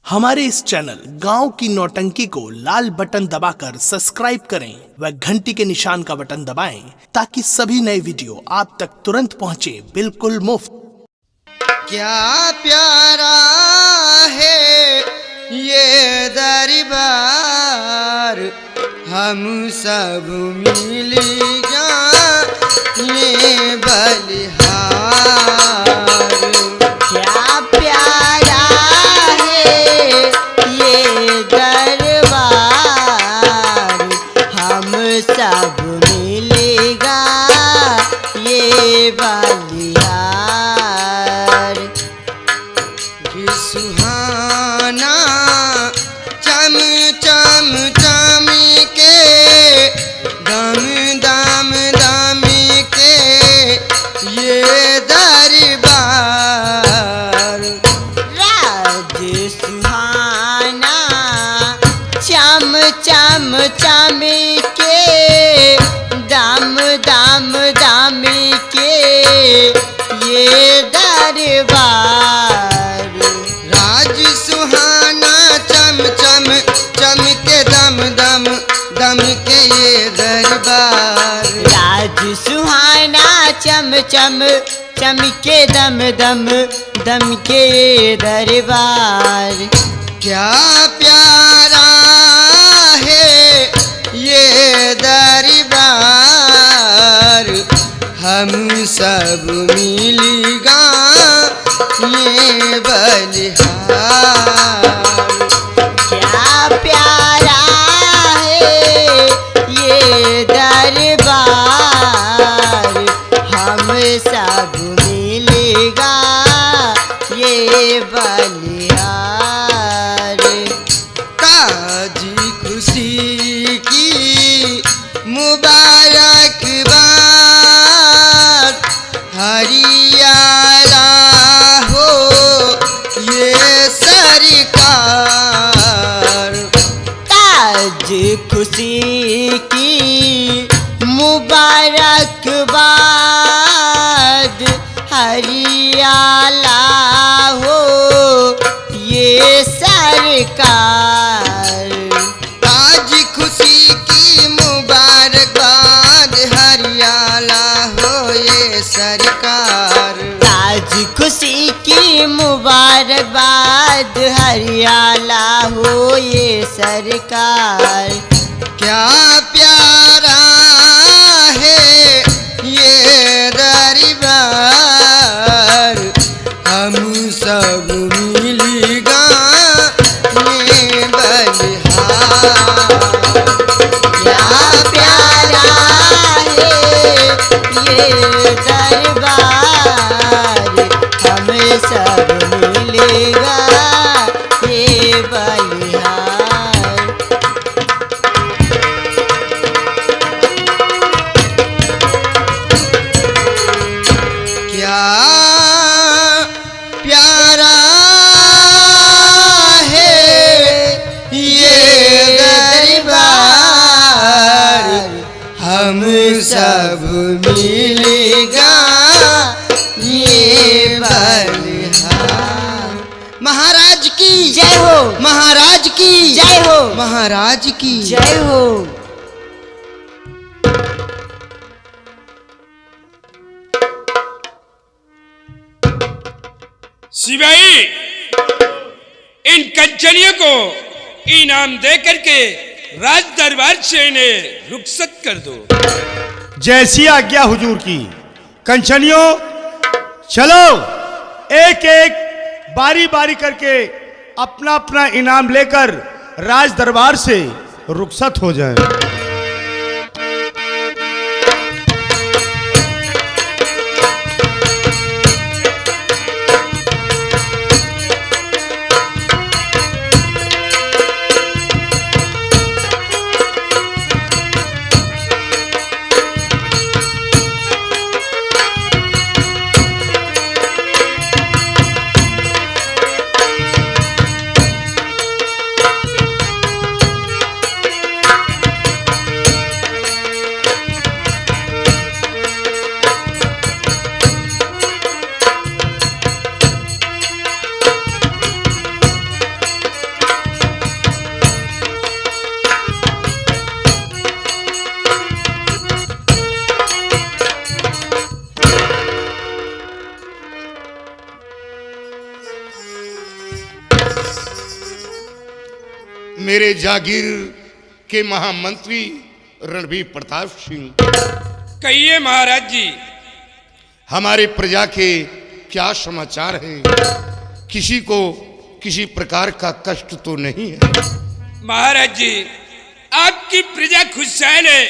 हमारे इस चैनल गांव की नौटंकी को लाल बटन दबाकर सब्सक्राइब करें व घंटी के निशान का बटन दबाएं ताकि सभी नए वीडियो आप तक तुरंत पहुंचे बिल्कुल मुफ्त। क्या प्यारा है ये दरबार, हम सब मिल जाएं बलिहार। क्या प्यारा है ये दरबार, हम सब मिलेगा ये बलिहार। ये सुहाना चम चम चम के दम दम दम के ये दरबार। राज सुहाना चम चम चम के दम दम दम के ये दरबार। राज सुहाना चम चम चम के दम दम दम के ये दरबार। राज सुहाना चम चम चम के दम दम दम के दरबार। क्या प्यारा है ये दरबार, हम सब मिलेगा ये बलिहार। क्या प्यारा है ये दरबार, हम सब मिलेगा ये बलिहार। ताजी खुशी की मुबारकबाद, हरियाला हो ये सरकार। ताज खुशी की मुबारकबाद, हरियाला हो ये सरकार। ताज खुशी की मुबारकबाद, हरियाला हो ये सरकार। ताज खुशी की मुबारकबाद, हरियाला हो ये सरकार। क्या प्यारा है ये दरबार, हम सब मिलेगा ये बलिहार। क्या प्यारा है ये दरबार, हम सब मिलेगा ये बलिहार। क्या प्यारा है ये दरबार, हम सब मिलेगा ये बलिहार। महाराज की जय हो, महाराज की जय हो, महाराज की जय हो। सिपाही, इन कंचनियों को इनाम दे करके राज दरबार से इन्हें रुखसत कर दो। जैसी आज्ञा हुजूर की। कंचनियों चलो, एक एक बारी बारी करके अपना अपना इनाम लेकर राज दरबार से रुखसत हो जाएं। मेरे जागीर के महामंत्री रणबीर प्रताप सिंह। कहिए महाराज जी। हमारे प्रजा के क्या समाचार हैं? किसी को किसी प्रकार का कष्ट तो नहीं है? महाराज जी, आपकी प्रजा खुशहाल है।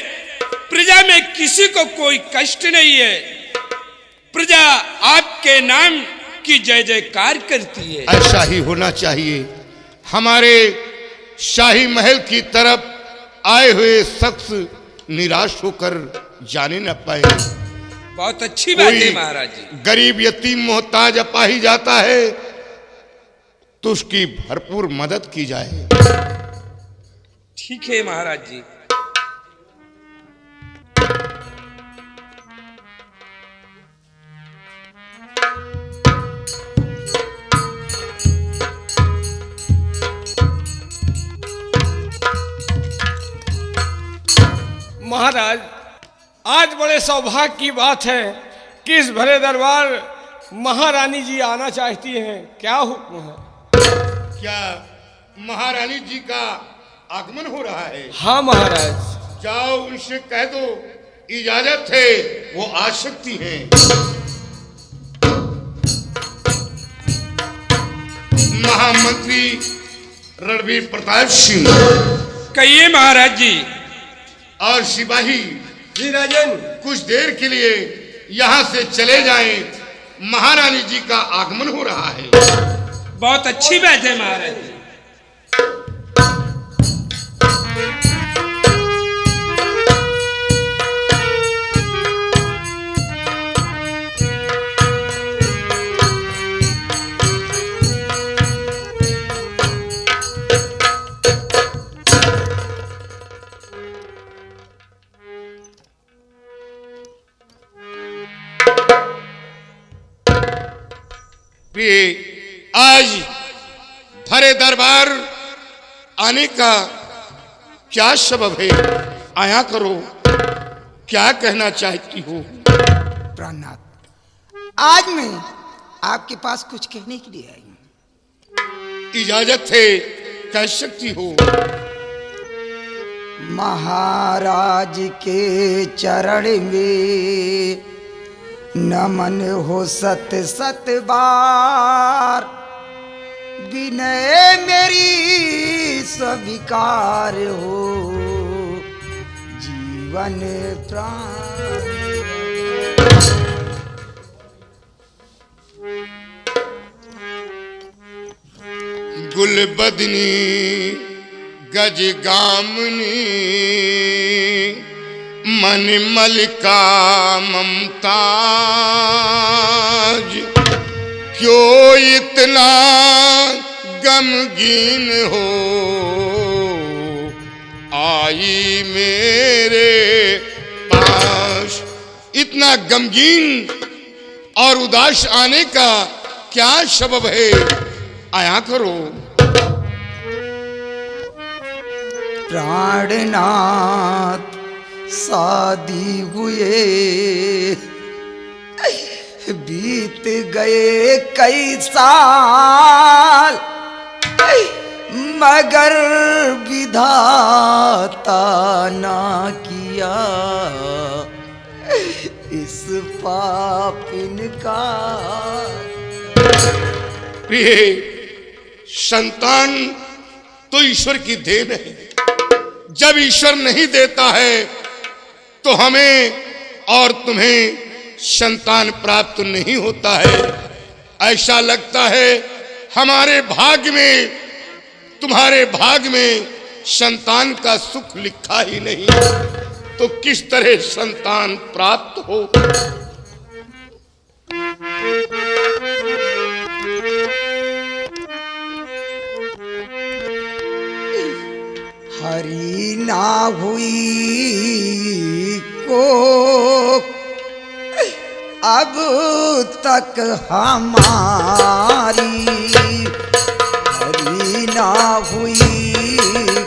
प्रजा में किसी को कोई कष्ट नहीं है। प्रजा आपके नाम की जय जयकार करती है। ऐसा ही होना चाहिए। हमारे शाही महल की तरफ आए हुए शख्स निराश होकर जाने न पाए। बहुत अच्छी बात है महाराज जी। गरीब यतीम मोहताज अपाही जाता है तो उसकी भरपूर मदद की जाए। ठीक है महाराज जी। महाराज, आज बड़े सौभाग्य की बात है कि इस भरे दरबार महारानी जी आना चाहती हैं। क्या हुक्म है? क्या महारानी जी का आगमन हो रहा है? हाँ महाराज। जाओ उनसे कह दो इजाजत है, वो आ सकती हैं। महामंत्री रणबीर प्रताप सिंह। कहिए महाराज जी। और सिपाही जी राजन। कुछ देर के लिए यहाँ से चले जाएं। महारानी जी का आगमन हो रहा है। बहुत अच्छी बात है महाराज जी। आज भरे दरबार आने का क्या सबब है? आया करो, क्या कहना चाहती हो? प्राणनाथ, आज मैं आपके पास कुछ कहने के लिए आई हूं। इजाजत है, कह सकती हो। महाराज के चरण में नमन हो सत सत बार, विनय मेरी स्वीकार हो, जीवन प्राण। गुलबदनी गज गामनी मन मलिका ममताज, क्यों इतना गमगीन हो आई मेरे पास। इतना गमगीन और उदास आने का क्या सबब है? आया करो। प्राणनाथ, शादी हुए बीत गए कई साल, मगर विधाता ना किया इस पापिन का। प्रिय, संतान तो ईश्वर की देन है। जब ईश्वर नहीं देता है तो हमें और तुम्हें संतान प्राप्त नहीं होता है। ऐसा लगता है हमारे भाग्य में, तुम्हारे भाग्य में संतान का सुख लिखा ही नहीं, तो किस तरह संतान प्राप्त हो? हरी ना हुई को अब तक हमारी, हरी ना हुई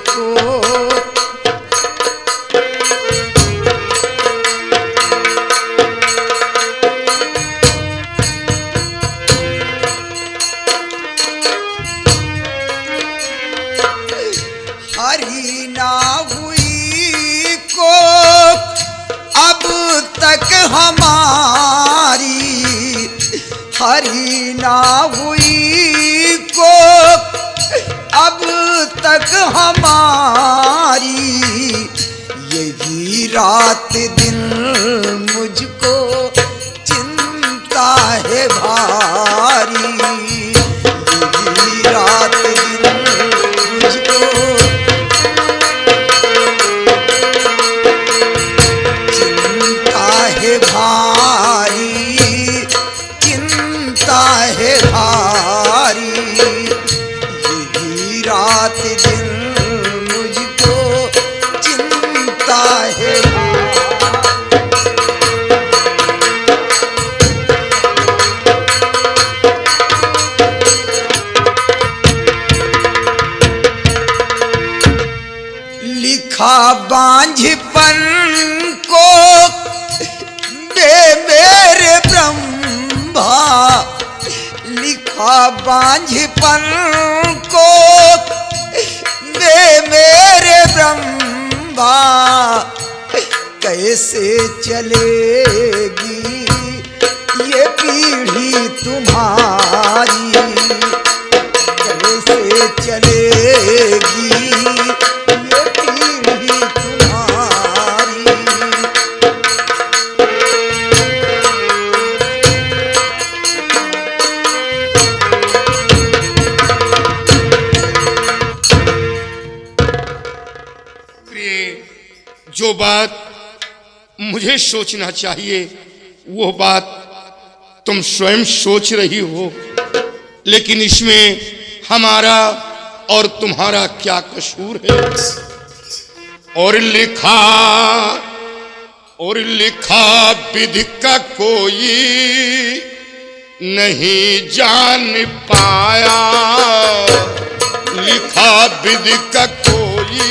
को हरी ना हुई को अब तक हमारी, हरी ना हुई को अब तक हमारी, यही रात दिन मुझको चिंता है भारी, यही रात दिन मुझको चिंता है भारी, चिंता है भारी, यही रात दिन मुझको चिंता है भारी। लिखा बांझपन को बे मेरे ब्रह्मा, लिखा बांझपन को बे मेरे ब्रह्मा, कैसे चलेगी ये पीढ़ी तुम्हारी, कैसे चलेगी ये पीढ़ी तुम्हारी। प्रिय, जो बात मुझे सोचना चाहिए वो बात तुम स्वयं सोच रही हो, लेकिन इसमें हमारा और तुम्हारा क्या कसूर है? और लिखा विधि का कोई नहीं जान पाया, लिखा विधि का कोई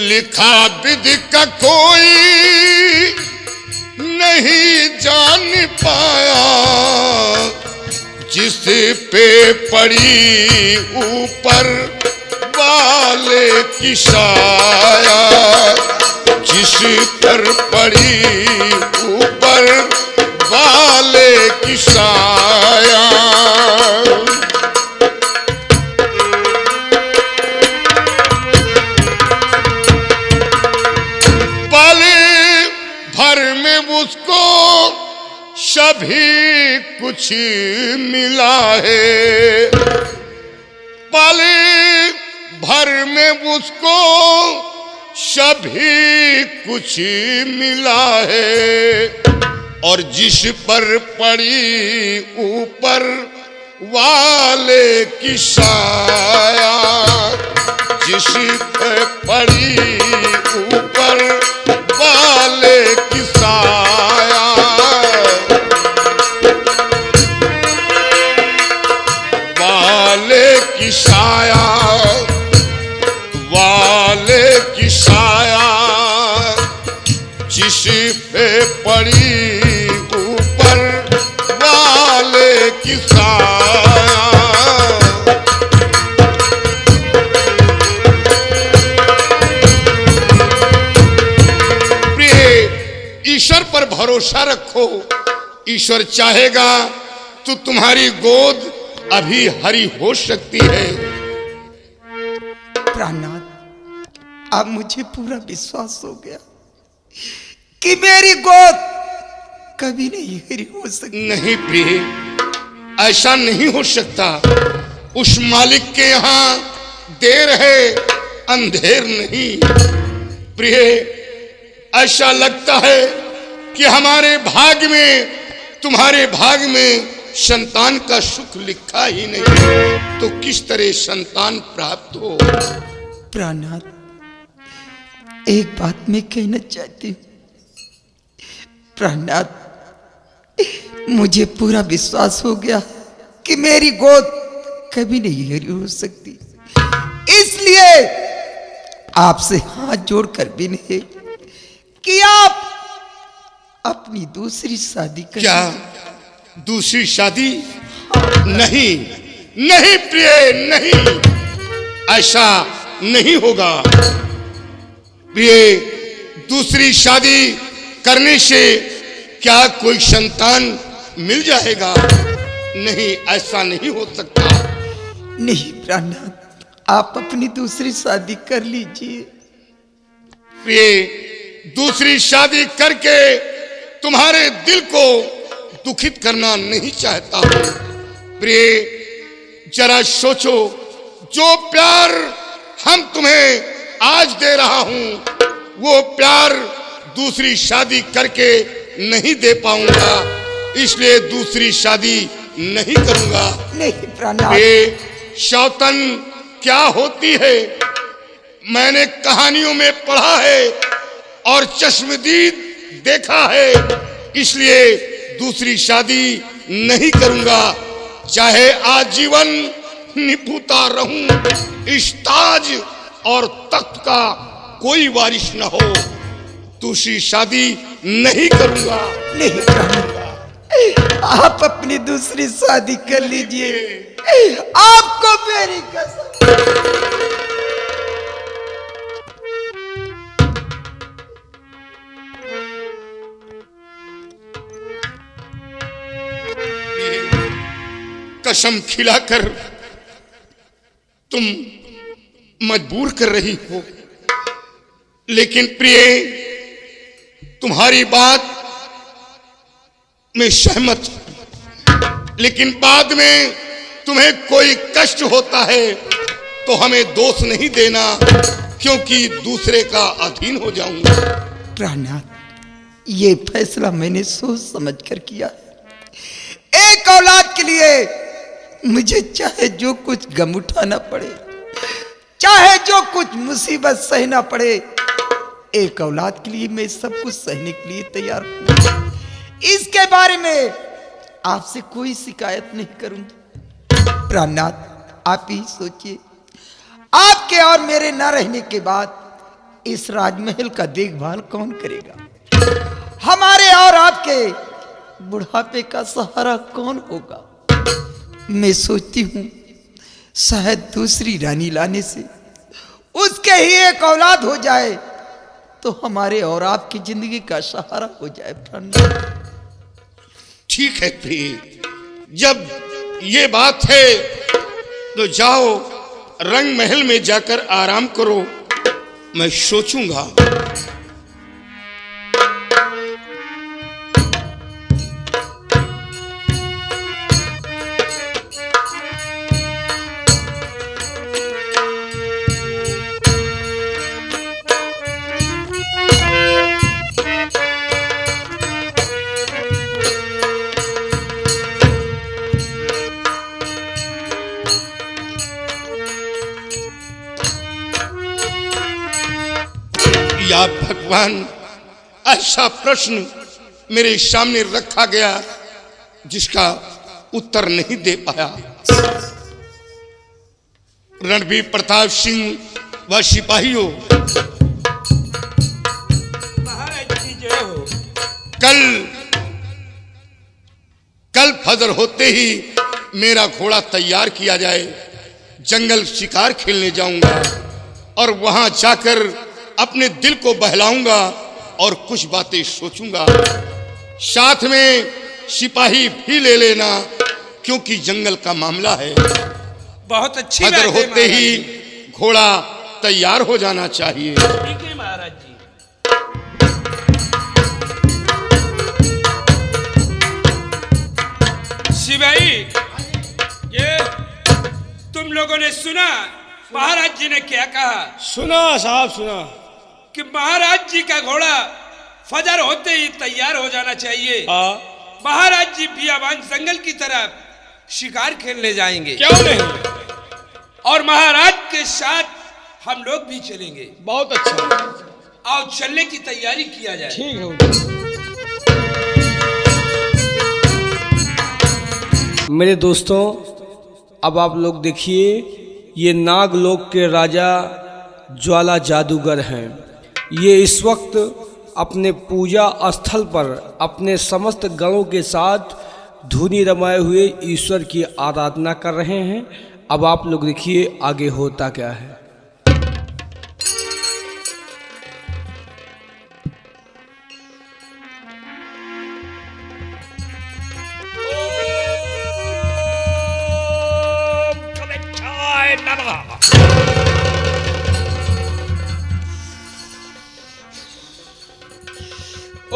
लिखा विधि का कोई नहीं जान पाया, जिस पे पड़ी ऊपर वाले की साया, जिस पर पड़ी ऊपर वाले की साया। उसको सभी कुछ मिला है, पल भर में उसको सभी कुछ मिला है, और जिस पर पड़ी ऊपर वाले की साया, जिस पर पड़ी ऊपर वाले की साया, वाले की साया, वाले की साया, जिस पे पड़ी ऊपर वाले की साया। ईश्वर पर भरोसा रखो, ईश्वर चाहेगा तो तुम्हारी गोद अभी हरी हो सकती है। प्राणनाथ, अब मुझे पूरा विश्वास हो गया कि मेरी गोद कभी नहीं हरी हो सकती। नहीं प्रिय, ऐसा नहीं हो सकता। उस मालिक के यहाँ देर है, अंधेर नहीं। प्रिय, ऐसा लगता है कि हमारे भाग में, तुम्हारे भाग में संतान का सुख लिखा ही नहीं, तो किस तरह संतान प्राप्त हो? प्राणनाथ, एक बात मैं कहना चाहती हूँ। प्राणनाथ, मुझे पूरा विश्वास हो गया कि मेरी गोद कभी नहीं हरी हो सकती, इसलिए आपसे हाथ हाथ जोड़कर विनय कि आप अपनी दूसरी शादी कर क्या दूसरी शादी? नहीं नहीं प्रिय, नहीं, ऐसा नहीं होगा प्रिय। दूसरी शादी करने से क्या कोई संतान मिल जाएगा? नहीं, ऐसा नहीं हो सकता। नहीं प्राणनाथ, आप अपनी दूसरी शादी कर लीजिए। प्रिय, दूसरी शादी करके तुम्हारे दिल को दुखित करना नहीं चाहता हूं। प्रिय, जरा सोचो, जो प्यार हम तुम्हें आज दे रहा हूं वो प्यार दूसरी शादी करके नहीं दे पाऊंगा, इसलिए दूसरी शादी नहीं करूंगा। नहीं प्राणनाथ, ये शौतन क्या होती है मैंने कहानियों में पढ़ा है और चश्मदीद देखा है, इसलिए दूसरी शादी नहीं करूंगा। चाहे आजीवन निपुता रहूं, इस ताज और तख्त का कोई वारिस न हो, दूसरी शादी नहीं करूंगा। नहीं प्राणनाथ, आप अपनी दूसरी शादी कर लीजिए, आपको मेरी कसम। कसम खिलाकर तुम मजबूर कर रही हो, लेकिन प्रिय, तुम्हारी बात में सहमत हूं, लेकिन बाद में तुम्हें कोई कष्ट होता है तो हमें दोष नहीं देना, क्योंकि दूसरे का अधीन हो जाऊंगा। प्राणनाथ, ये फैसला मैंने सोच समझ कर किया है। एक औलाद के लिए मुझे चाहे जो कुछ गम उठाना पड़े, चाहे जो कुछ मुसीबत सहना पड़े, एक औलाद के लिए मैं सब कुछ सहने के लिए तैयार हूं। इसके बारे में आपसे कोई शिकायत नहीं करूंगी। प्राणनाथ, आप ही सोचिए, आपके और मेरे न रहने के बाद इस राजमहल का देखभाल कौन करेगा? हमारे और आपके बुढ़ापे का सहारा कौन होगा? मैं सोचती हूं शायद दूसरी रानी लाने से उसके ही एक औलाद हो जाए तो हमारे और आपकी जिंदगी का सहारा हो जाए। ठीक है प्रिय, जब ये बात है तो जाओ रंग महल में जाकर आराम करो, मैं सोचूंगा। या भगवान, ऐसा प्रश्न मेरे सामने रखा गया जिसका उत्तर नहीं दे पाया। रणबीर प्रताप सिंह व सिपाहियों, महाराज की जय हो। कल फजर होते ही मेरा घोड़ा तैयार किया जाए, जंगल शिकार खेलने जाऊंगा और वहां जाकर अपने दिल को बहलाऊंगा और कुछ बातें सोचूंगा। साथ में सिपाही भी ले लेना, क्योंकि जंगल का मामला है। बहुत अच्छी फजर बात है होते ही घोड़ा तैयार हो जाना चाहिए। ठीक है महाराज जी। सिपाही, ये तुम लोगों ने सुना महाराज जी ने क्या कहा? सुना साहब, सुना कि महाराज जी का घोड़ा फजर होते ही तैयार हो जाना चाहिए। महाराज जी बियाबान जंगल की तरफ शिकार खेलने जाएंगे। क्यों नहीं? और महाराज के साथ हम लोग भी चलेंगे। बहुत अच्छा, आओ चलने की तैयारी किया जाए। ठीक है। मेरे दोस्तों, अब आप लोग देखिए, ये नागलोक के राजा ज्वाला जादूगर हैं। ये इस वक्त अपने पूजा स्थल पर अपने समस्त गणों के साथ धुनी रमाए हुए ईश्वर की आराधना कर रहे हैं। अब आप लोग देखिए आगे होता क्या है।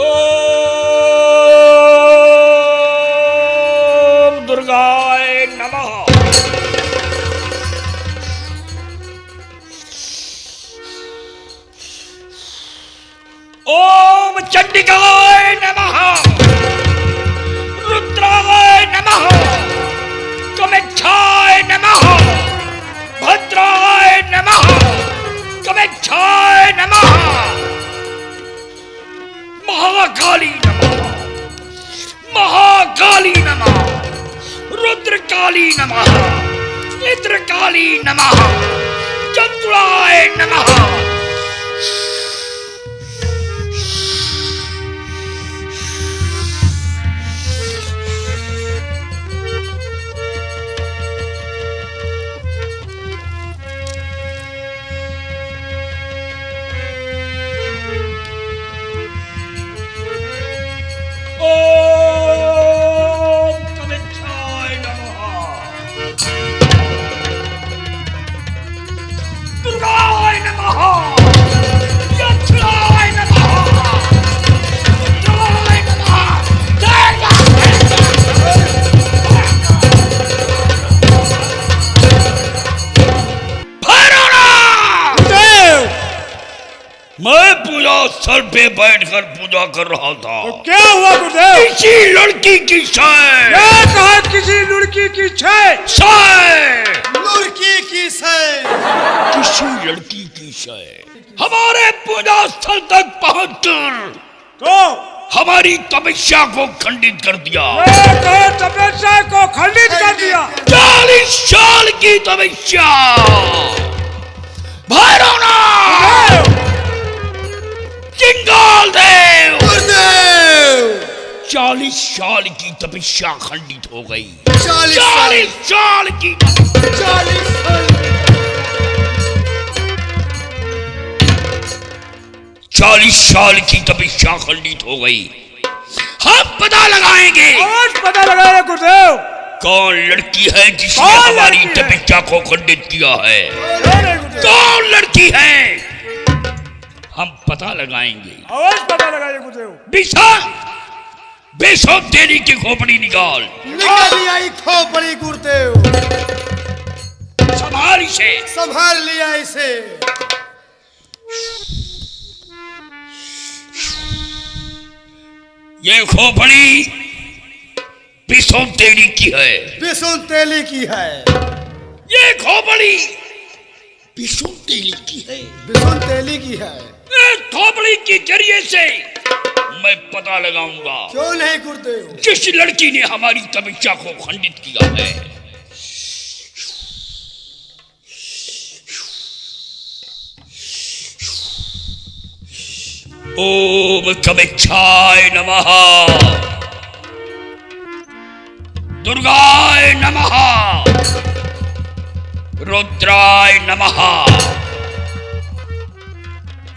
ओम दुर्गाय नमः। ओम चंडिकाय नमः। रुद्राय नमः। कमेच्छाय नमः। भद्राय नमः। कमेच्छाय नमः। महाकाली नमः। महाकाली नमः। रुद्रकाली नमः। इंद्रकाली नमः। चतुराय नमः। ओम कमेच्छाय नमः। दुर्गाय नमः। यक्षाय नमः। रुद्राय नमः। मैं पूजा स्थल पे बैठकर पूजा कर रहा था। तो क्या हुआ गुरुदेव? किसी लड़की की शय। क्या कहा? किसी लड़की की शय? लड़की की शय। किसी लड़की की शय हमारे पूजा स्थल तक पहुंचकर तो हमारी तपस्या को खंडित कर दिया। तपस्या को खंडित कर दिया। 40 साल की तपस्या। भैरवनाथ चिंगाल देव 40 साल की तपस्या खंडित हो गई। 40 साल की 40 साल की तपस्या खंडित हो गई। हम पता लगाएंगे। आज पता लगाया गुरुदेव। कौन लड़की है जिसने हमारी तपस्या को खंडित किया है? कौन लड़की है? हम पता लगाएंगे। आज पता लगाइए गुरुदेव। बिशा बेशोब तेरी की खोपड़ी निकाल। निकल आई खोपड़ी गुरुदेव। संभाल इसे। संभाल लिया इसे। ये खोपड़ी बिशोब तेरी की है। बिशुन तेली की है। ये खोपड़ी बिशोब तेरी की है। बिशुन तेली की है। इस खोपड़ी के जरिए से मैं पता लगाऊंगा क्यों नहीं गुरुदेव? जिस लड़की ने हमारी तपस्या को खंडित किया है। ओम कमेच्छाय नमः। दुर्गाय नमः। रुद्राय नमः।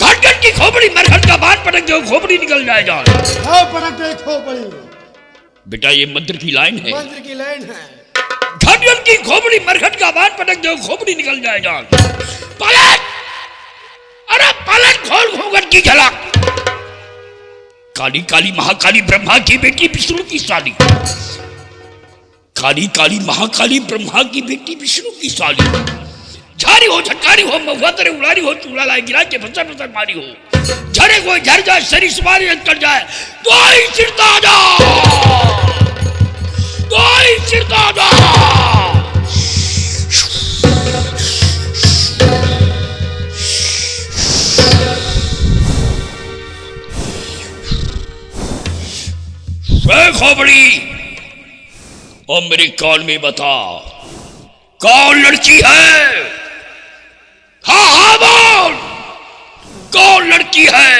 घटघट की खोपड़ी मरघट का बाण पटक दो, खोपड़ी निकल जाएगा। हाँ पटक दे खोपड़ी। बेटा ये मंत्र की लाइन है। मंत्र की लाइन है। घटघट की खोपड़ी मरघट का बाण पटक दो, खोपड़ी निकल जाएगा। पलट। अरे पलट खोल घूंघट की झलक। काली काली महाकाली ब्रह्मा की बेटी विष्णु की साली। काली काली महाकाली ब्रह्मा की बेटी विष्णु की साली। झारी हो झटकारी हो महुआ तेरे उड़ारी हो चूड़ा लाए गिरा के फसर फसर मारी हो। झरे को झर जाए शरीर सुमारी कर जाए तो आई चिरता जा। तो आई चिरता जा। खोपड़ी और मेरे कान में बता कौन लड़की है? हाँ हाँ बोल, कौन लड़की है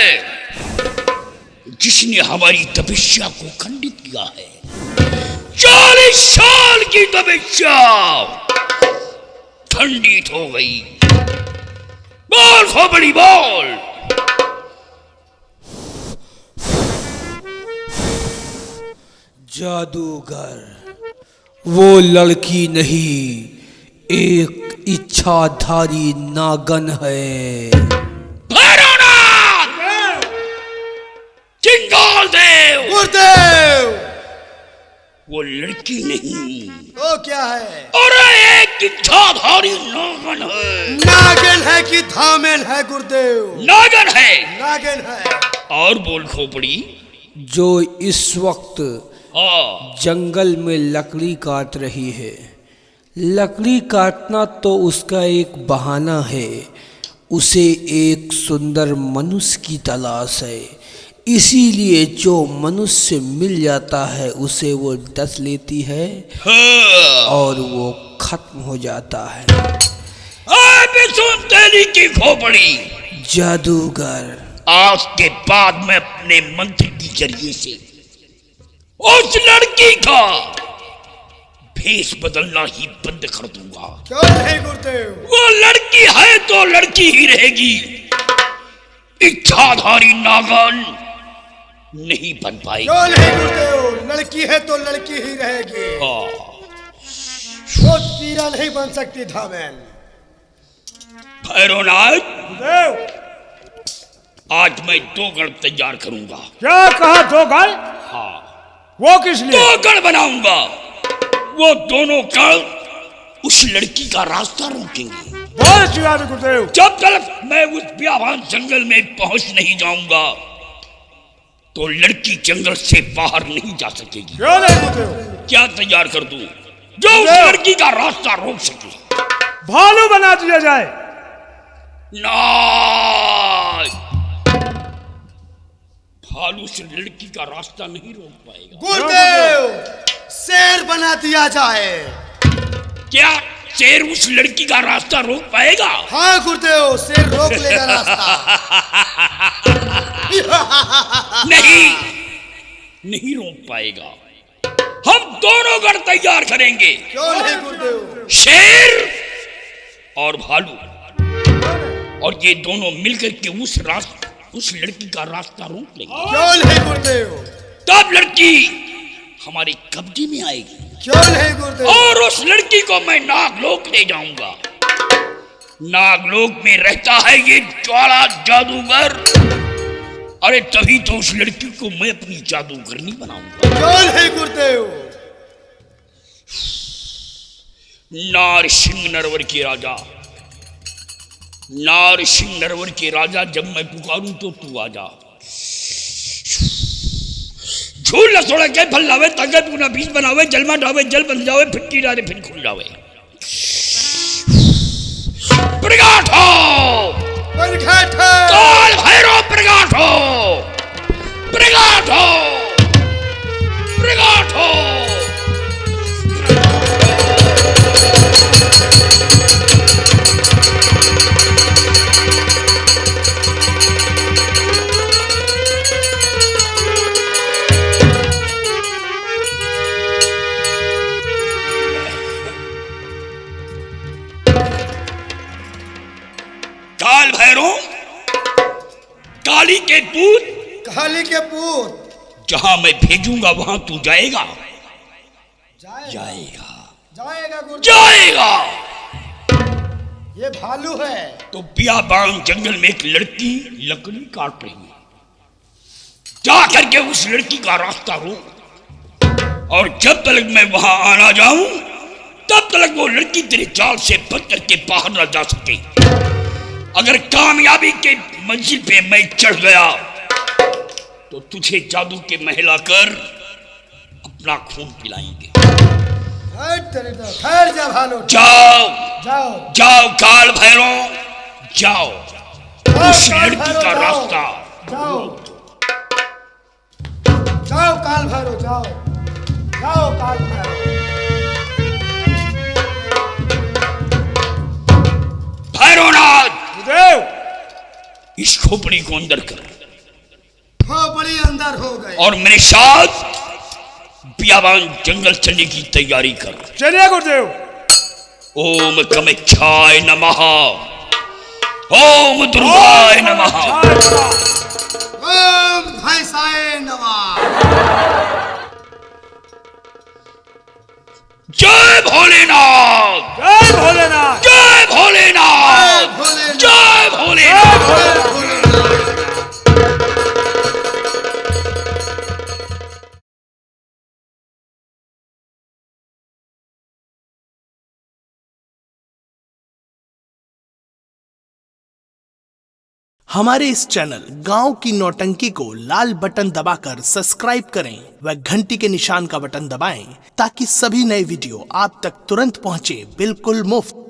जिसने हमारी तपस्या को खंडित किया है? 40 साल की तपस्या खंडित हो गई। बोल खोपड़ी बोल। जादूगर, वो लड़की नहीं, एक इच्छाधारी नागन है। भैरवनाथ, चिंगाल देव, गुरुदेव, वो लड़की नहीं तो क्या है? और एक इच्छाधारी नागन है। नागिन है कि धामेन है गुरुदेव? नागन है। नागिन है। और बोल खोपड़ी। जो इस वक्त हाँ, जंगल में लकड़ी काट रही है। लकड़ी काटना तो उसका एक बहाना है, उसे एक सुंदर मनुष्य की तलाश है, इसीलिए जो मनुष्य मिल जाता है उसे वो डस लेती है हाँ। और वो खत्म हो जाता है। अबे सुन तेरी की खोपड़ी, जादूगर, आज के बाद मैं अपने मंत्र के जरिए से उस लड़की का भेष बदलना ही बंद कर दूंगा। क्यों नहीं गुरुदेव? वो लड़की है तो लड़की ही रहेगी, इच्छाधारी नागन नहीं बन पाएगी। क्यों नहीं गुरुदेव? लड़की है तो लड़की ही रहेगी। हाँ। वो तीरा नहीं बन सकती धामेन। भैरवनाथ, गुरुदेव, आज मैं 2 गण तैयार करूंगा। क्या कहा? 2 गण? हाँ, वो किस लिए? 2 गण बनाऊंगा। वो दोनों गण उस लड़की का रास्ता रोकेंगे। बहुत अच्छी बात है गुरुदेव। जब तक मैं उस बियाबान जंगल में पहुंच नहीं जाऊंगा तो लड़की जंगल से बाहर नहीं जा सकेगी। क्यों नहीं गुरुदेव? क्या तैयार कर दूं जो उस लड़की का रास्ता रोक सके? भालू बना दिया जाए। नहीं, भालू से लड़की का रास्ता नहीं रोक पाएगा। गुरुदेव, शेर बना दिया जाए। क्या शेर उस लड़की का रास्ता रोक पाएगा? हाँ गुरुदेव, शेर रोक लेगा रास्ता। नहीं, नहीं रोक पाएगा। हम दोनों गण तैयार करेंगे। क्यों नहीं गुरुदेव? शेर और भालू, और ये दोनों मिलकर के उस लड़की का रास्ता रोक लेंगे। क्यों नहीं गुरुदेव? तब लड़की हमारे कब्जे में आएगी। क्यों नहीं गुरुदेव? और उस लड़की को मैं नागलोक ले जाऊंगा। नागलोक में रहता है ये ज्वाला जादूगर। अरे तभी तो उस लड़की को मैं अपनी जादूगरनी बनाऊंगा। क्यों नहीं गुरुदेव? नारसिंह नरवर के राजा, नारसिंह नरवर के राजा, जब मैं पुकारूं तो तू आ जा। झूल न सोड़ा के फल लावे, ताकत गुना बीज बनावे, जलमा ढावे जल बन जावे, फिटकी डाले फिर खुल जावे। प्रगाट हो, प्रगट हो, काल भैरव प्रगाट हो, प्रगाट हो, प्रगाट हो। काल भैरव, काली के पूत, काली के पूत, जहां मैं भेजूंगा वहां तू जाएगा? जाएगा, जाएगा गुरुदेव। जाएगा। ये भालू है। तो बियाबान जंगल में एक लड़की लकड़ी काट रही है, जा करके उस लड़की का रास्ता रोक, और जब तक मैं वहां आना जाऊं तब तक वो लड़की तेरे जाल से बच करके बाहर ना जा सके। अगर कामयाबी के मंजिल पे मैं चढ़ गया तो तुझे जादू के महला कर अपना खून पिलाएंगे। ठहर जा भालू। जाओ, जाओ, जाओ काल भैरव, जाओ उस काल लड़की भैरव, का जाओ। रास्ता। जाओ, जाओ काल भैरव, जाओ, जाओ काल भैरव। भैरवनाथ, इस खोपड़ी को अंदर कर खोपड़ी अंदर हो गई और मेरे साथ बियाबान जंगल चलने की तैयारी कर। चलिए गुरुदेव। ओम कामाख्याय नमः, ओम दुर्गाय नमः, ओम भैंसाय नमः। जय भोलेनाथ, जय भोलेनाथ, जय भोलेनाथ, जय भोलेनाथ। हमारे इस चैनल गांव की नौटंकी को लाल बटन दबाकर सब्सक्राइब करें व घंटी के निशान का बटन दबाएं ताकि सभी नए वीडियो आप तक तुरंत पहुंचे बिल्कुल मुफ्त।